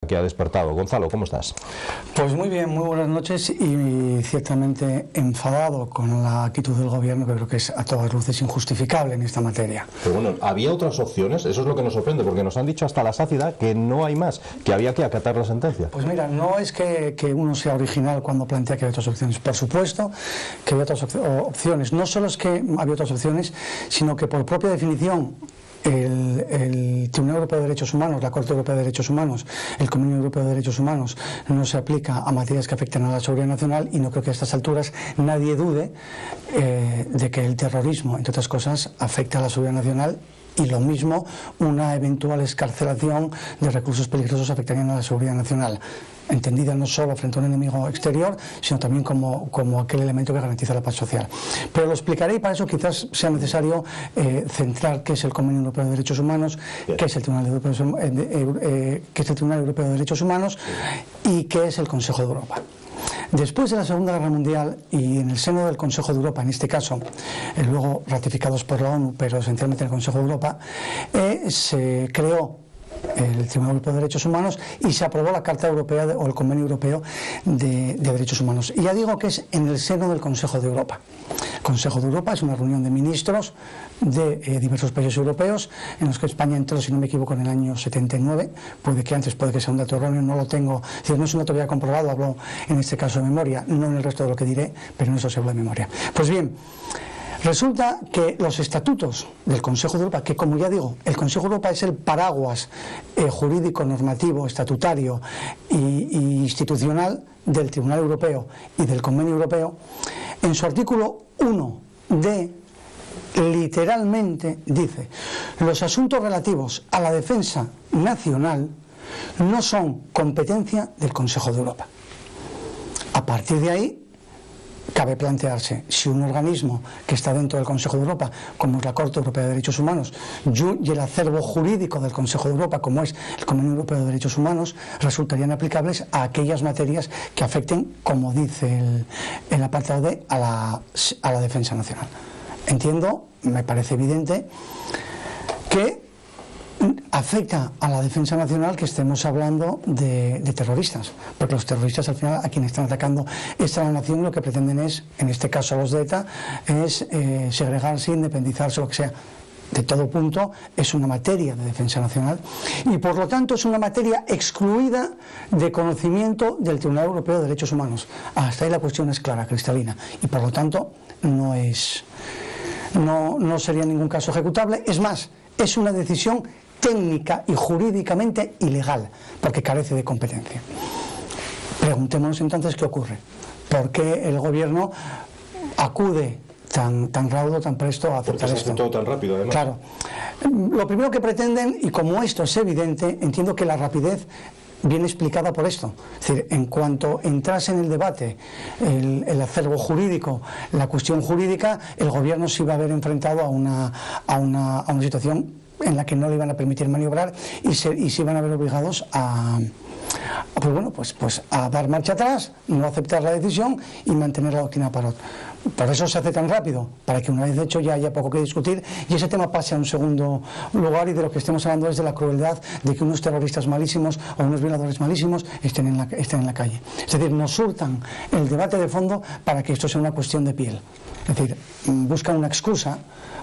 que ha despertado. Gonzalo, ¿cómo estás? Pues muy bien, muy buenas noches, y ciertamente enfadado con la actitud del gobierno, que creo que es a todas luces injustificable en esta materia. Pero bueno, ¿había otras opciones? Eso es lo que nos sorprende, porque nos han dicho hasta la saciedad que no hay más, que había que acatar la sentencia. Pues mira, no es que uno sea original cuando plantea que hay otras opciones. Por supuesto que hay otras opciones. No solo es que había otras opciones, sino que por propia definición el Tribunal Europeo de Derechos Humanos, la Corte Europea de Derechos Humanos, el Convenio Europeo de Derechos Humanos no se aplica a materias que afectan a la seguridad nacional, y no creo que a estas alturas nadie dude de que el terrorismo, entre otras cosas, afecta a la seguridad nacional, y lo mismo una eventual excarcelación de reclusos peligrosos afectarían a la seguridad nacional, entendida no solo frente a un enemigo exterior, sino también como aquel elemento que garantiza la paz social. Pero lo explicaré, y para eso quizás sea necesario centrar qué es el Convenio Europeo de Derechos Humanos, qué es el Tribunal Europeo de Derechos Humanos y qué es el Consejo de Europa. Después de la Segunda Guerra Mundial, y en el seno del Consejo de Europa, en este caso, luego ratificados por la ONU, pero esencialmente en el Consejo de Europa, se creó el Tribunal Europeo de Derechos Humanos y se aprobó la Carta Europea o el Convenio Europeo de Derechos Humanos. Y ya digo que es en el seno del Consejo de Europa. El Consejo de Europa es una reunión de ministros de diversos países europeos, en los que España entró, si no me equivoco, en el año 79, puede que antes, puede que sea un dato erróneo, no lo tengo, es decir, no es un dato ya comprobado, hablo en este caso de memoria, no en el resto de lo que diré, pero en eso se habla de memoria. Pues bien, resulta que los estatutos del Consejo de Europa, que como ya digo, el Consejo de Europa es el paraguas jurídico, normativo, estatutario y institucional del Tribunal Europeo y del Convenio Europeo, en su artículo 1d literalmente dice: los asuntos relativos a la defensa nacional no son competencia del Consejo de Europa. A partir de ahí cabe plantearse si un organismo que está dentro del Consejo de Europa, como es la Corte Europea de Derechos Humanos, y el acervo jurídico del Consejo de Europa, como es el Convenio Europeo de Derechos Humanos, resultarían aplicables a aquellas materias que afecten, como dice el apartado D, a la defensa nacional. Entiendo, me parece evidente, que afecta a la defensa nacional que estemos hablando de terroristas, porque los terroristas, al final, a quienes están atacando esta nación, lo que pretenden es, en este caso los de ETA, es segregarse, independizarse, lo que sea. De todo punto es una materia de defensa nacional, y por lo tanto es una materia excluida de conocimiento del Tribunal Europeo de Derechos Humanos. Hasta ahí la cuestión es clara, cristalina, y por lo tanto no sería en ningún caso ejecutable. Es más, es una decisión técnica y jurídicamente ilegal, porque carece de competencia. Preguntémonos entonces qué ocurre. ¿Por qué el gobierno acude tan raudo, tan presto a aceptar esto? Porque se hace todo tan rápido, además. Claro. Lo primero que pretenden, y como esto es evidente, entiendo que la rapidez viene explicada por esto. Es decir, en cuanto entrase en el debate el acervo jurídico, la cuestión jurídica, el gobierno se iba a ver enfrentado a una situación en la que no le iban a permitir maniobrar, y se iban a ver obligados a dar marcha atrás, no aceptar la decisión y mantener la doctrina Parot. Por eso se hace tan rápido, para que una vez hecho ya haya poco que discutir y ese tema pase a un segundo lugar, y de lo que estemos hablando es de la crueldad de que unos terroristas malísimos o unos violadores malísimos estén en la calle. Es decir, nos hurtan el debate de fondo para que esto sea una cuestión de piel. Es decir, buscan una excusa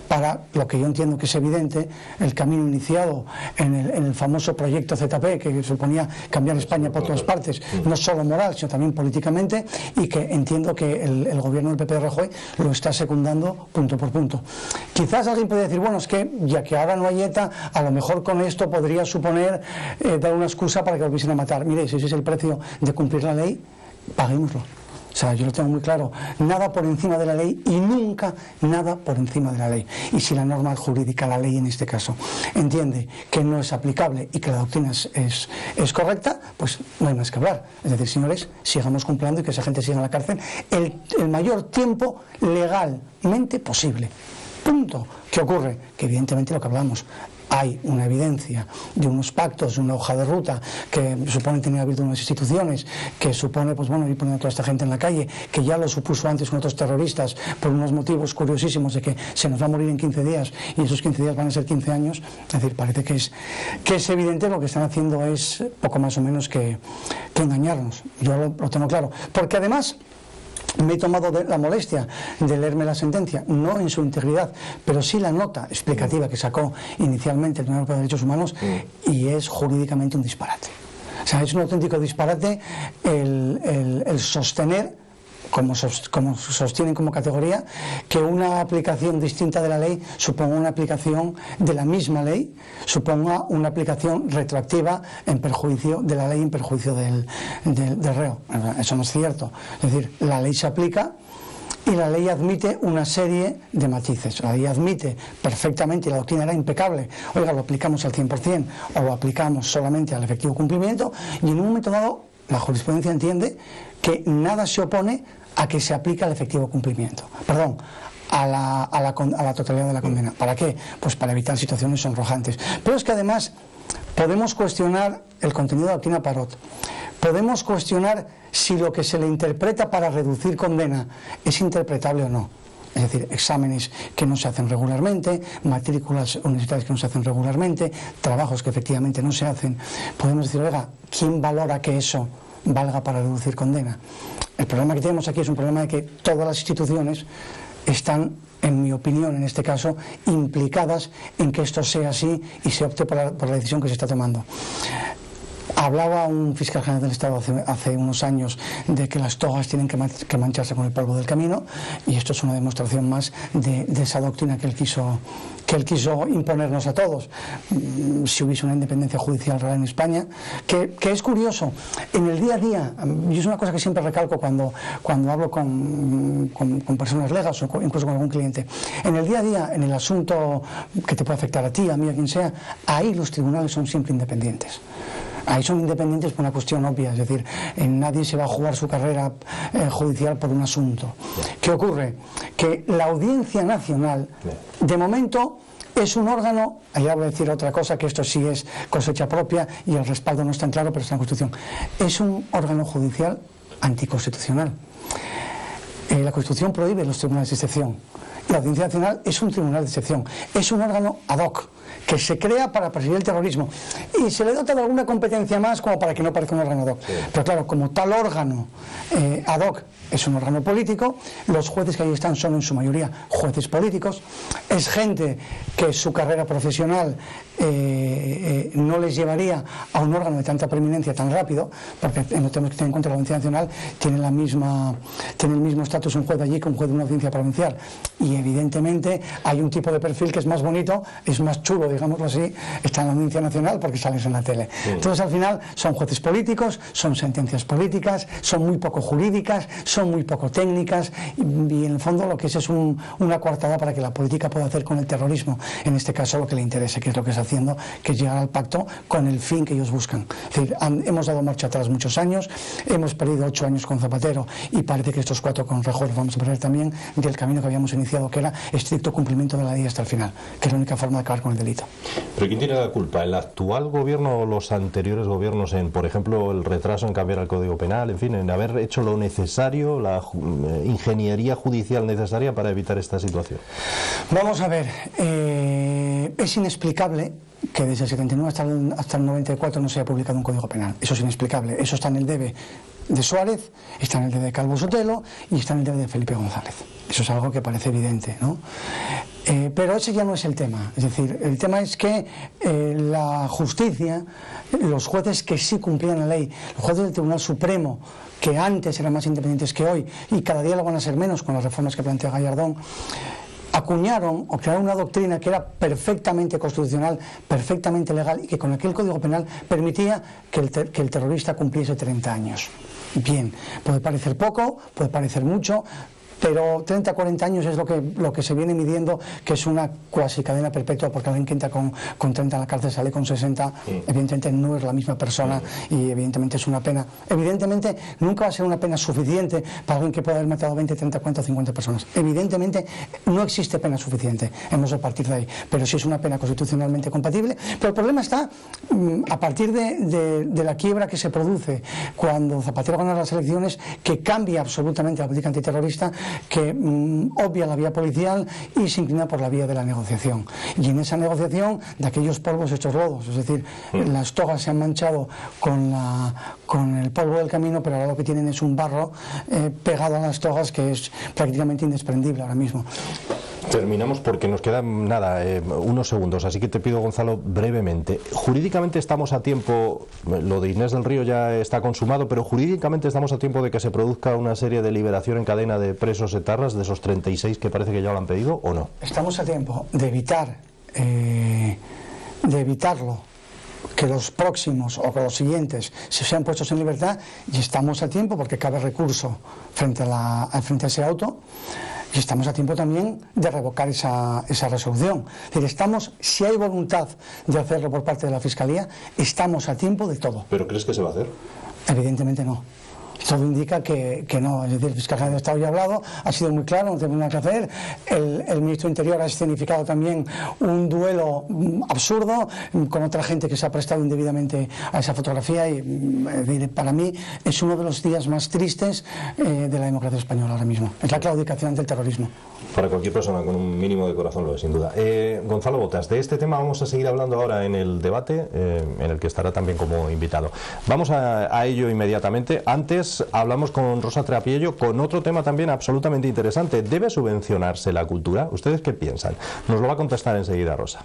para lo que yo entiendo que es evidente, el camino iniciado en el famoso proyecto ZP, que suponía cambiar España por todas partes, no solo moral, sino también políticamente, y que entiendo que el gobierno del PP de Rajoy lo está secundando punto por punto. Quizás alguien puede decir, bueno, es que ya que ahora no hay ETA, a lo mejor con esto podría suponer dar una excusa para que volviesen a matar. Mire, si ese es el precio de cumplir la ley, paguémoslo. O sea, yo lo tengo muy claro, nada por encima de la ley y nunca nada por encima de la ley. Y si la norma jurídica, la ley en este caso, entiende que no es aplicable y que la doctrina es correcta, pues no hay más que hablar. Es decir, señores, sigamos cumpliendo y que esa gente siga en la cárcel el mayor tiempo legalmente posible. Punto. ¿Qué ocurre? Que evidentemente lo que hablamos, hay una evidencia de unos pactos, una hoja de ruta que supone tener abierto unas instituciones, que supone, pues bueno, ir poniendo a toda esta gente en la calle, que ya lo supuso antes con otros terroristas por unos motivos curiosísimos de que se nos va a morir en 15 días y esos 15 días van a ser 15 años. Es decir, parece que es evidente lo que están haciendo es poco más o menos que engañarnos. Yo lo tengo claro. Porque además me he tomado la molestia de leerme la sentencia, no en su integridad, pero sí la nota explicativa que sacó inicialmente el Tribunal Europeo de Derechos Humanos, y es jurídicamente un disparate. O sea, es un auténtico disparate el sostener, como sostienen como categoría, que una aplicación distinta de la ley suponga una aplicación de la misma ley, suponga una aplicación retroactiva en perjuicio de la ley, en perjuicio del reo. Eso no es cierto. Es decir, la ley se aplica y la ley admite una serie de matices. La ley admite perfectamente, y la doctrina era impecable, oiga, lo aplicamos al 100% o lo aplicamos solamente al efectivo cumplimiento, y en un momento dado la jurisprudencia entiende que nada se opone a que se aplique al efectivo cumplimiento, perdón, a la totalidad de la condena. ¿Para qué? Pues para evitar situaciones sonrojantes. Pero es que además podemos cuestionar el contenido de la doctrina Parot, podemos cuestionar si lo que se le interpreta para reducir condena es interpretable o no. Es decir, exámenes que no se hacen regularmente, matrículas universitarias que no se hacen regularmente, trabajos que efectivamente no se hacen. Podemos decir, oiga, ¿quién valora que eso valga para reducir condena? El problema que tenemos aquí es un problema de que todas las instituciones están, en mi opinión, en este caso, implicadas en que esto sea así y se opte por la decisión que se está tomando. Hablaba un fiscal general del Estado hace unos años de que las togas tienen que mancharse con el polvo del camino, y esto es una demostración más de esa doctrina que él quiso imponernos a todos. Si hubiese una independencia judicial real en España, que es curioso, en el día a día, y es una cosa que siempre recalco cuando hablo con personas legas o incluso con algún cliente, en el día a día, en el asunto que te puede afectar a ti, a mí, a quien sea, ahí los tribunales son siempre independientes. Ahí son independientes por una cuestión obvia, es decir, nadie se va a jugar su carrera judicial por un asunto. ¿Qué ocurre? Que la Audiencia Nacional, de momento, es un órgano, allá voy a decir otra cosa, que esto sí es cosecha propia y el respaldo no es tan claro, pero está en la Constitución. Es un órgano judicial anticonstitucional. La Constitución prohíbe los tribunales de excepción. La Audiencia Nacional es un tribunal de excepción, es un órgano ad hoc que se crea para perseguir el terrorismo y se le dota de alguna competencia más como para que no parezca un órgano ad hoc. Pero claro, como tal órgano ad hoc es un órgano político, los jueces que ahí están son en su mayoría jueces políticos, es gente que su carrera profesional no les llevaría a un órgano de tanta preeminencia tan rápido, porque tenemos que tener en cuenta que la Audiencia Nacional tiene el mismo estatus un juez allí que un juez de una audiencia provincial, y evidentemente hay un tipo de perfil que es más bonito, es más chulo, digámoslo así, está en la Audiencia Nacional porque sales en la tele. Entonces al final son jueces políticos, son sentencias políticas, son muy poco jurídicas, son muy poco técnicas, y en el fondo lo que es una coartada para que la política pueda hacer con el terrorismo, en este caso lo que le interese, que es lo que está haciendo, que es llegar al pacto con el fin que ellos buscan. Es decir, hemos dado marcha atrás muchos años, hemos perdido 8 años con Zapatero y parece que estos 4 con Rajoy los vamos a perder también, del camino que habíamos iniciado, que era estricto cumplimiento de la ley hasta el final, que es la única forma de acabar con el delito. ¿Pero quién tiene la culpa? ¿El actual gobierno o los anteriores gobiernos en, por ejemplo, el retraso en cambiar el Código Penal, en fin, en haber hecho lo necesario, la ingeniería judicial necesaria para evitar esta situación? Vamos a ver, es inexplicable que desde el 79 hasta el 94 no se haya publicado un Código Penal. Eso es inexplicable. Eso está en el debe de Suárez, está en el debe de Calvo Sotelo y está en el debe de Felipe González. Eso es algo que parece evidente, ¿no? Pero ese ya no es el tema. Es decir, el tema es que la justicia, los jueces que sí cumplían la ley, los jueces del Tribunal Supremo, que antes eran más independientes que hoy y cada día lo van a ser menos con las reformas que plantea Gallardón, acuñaron o crearon una doctrina que era perfectamente constitucional, perfectamente legal, y que con aquel Código Penal permitía que el terrorista cumpliese 30 años. Bien, puede parecer poco, puede parecer mucho. pero 30 40 años es lo que se viene midiendo, que es una cuasi cadena perpetua, porque alguien que entra con 30 en la cárcel sale con 60, evidentemente no es la misma persona y evidentemente es una pena. Evidentemente nunca va a ser una pena suficiente para alguien que pueda haber matado 20, 30, 40 o 50 personas. Evidentemente no existe pena suficiente, hemos de partir de ahí, pero sí es una pena constitucionalmente compatible. Pero el problema está a partir de la quiebra que se produce cuando Zapatero gana las elecciones, que cambia absolutamente la política antiterrorista, que obvia la vía policial y se inclina por la vía de la negociación. Y en esa negociación, de aquellos polvos hechos lodos, es decir, las togas se han manchado con el polvo del camino, pero ahora lo que tienen es un barro pegado a las togas que es prácticamente indescendible ahora mismo. Terminamos porque nos quedan nada, unos segundos, así que te pido, Gonzalo, brevemente. Jurídicamente estamos a tiempo, lo de Inés del Río ya está consumado, pero jurídicamente estamos a tiempo de que se produzca una serie de liberación en cadena de presos etarras, de esos 36 que parece que ya lo han pedido, ¿o no? Estamos a tiempo de evitarlo, que los próximos o que los siguientes se sean puestos en libertad, y estamos a tiempo porque cabe recurso frente a ese auto. Y estamos a tiempo también de revocar esa resolución. Es decir, si hay voluntad de hacerlo por parte de la Fiscalía, estamos a tiempo de todo. ¿Pero crees que se va a hacer? Evidentemente no. Todo indica que no, es decir, el fiscal general de Estado ya ha hablado, ha sido muy claro, no tenemos nada que hacer. El ministro de Interior ha escenificado también un duelo absurdo con otra gente que se ha prestado indebidamente a esa fotografía, y es decir, para mí es uno de los días más tristes de la democracia española ahora mismo. Es la claudicación ante el terrorismo. Para cualquier persona con un mínimo de corazón lo es, sin duda. Gonzalo Botas, de este tema vamos a seguir hablando ahora en el debate, en el que estará también como invitado. Vamos a ello inmediatamente. Antes hablamos con Rosa Trapiello con otro tema también absolutamente interesante. ¿Debe subvencionarse la cultura? ¿Ustedes qué piensan? Nos lo va a contestar enseguida Rosa.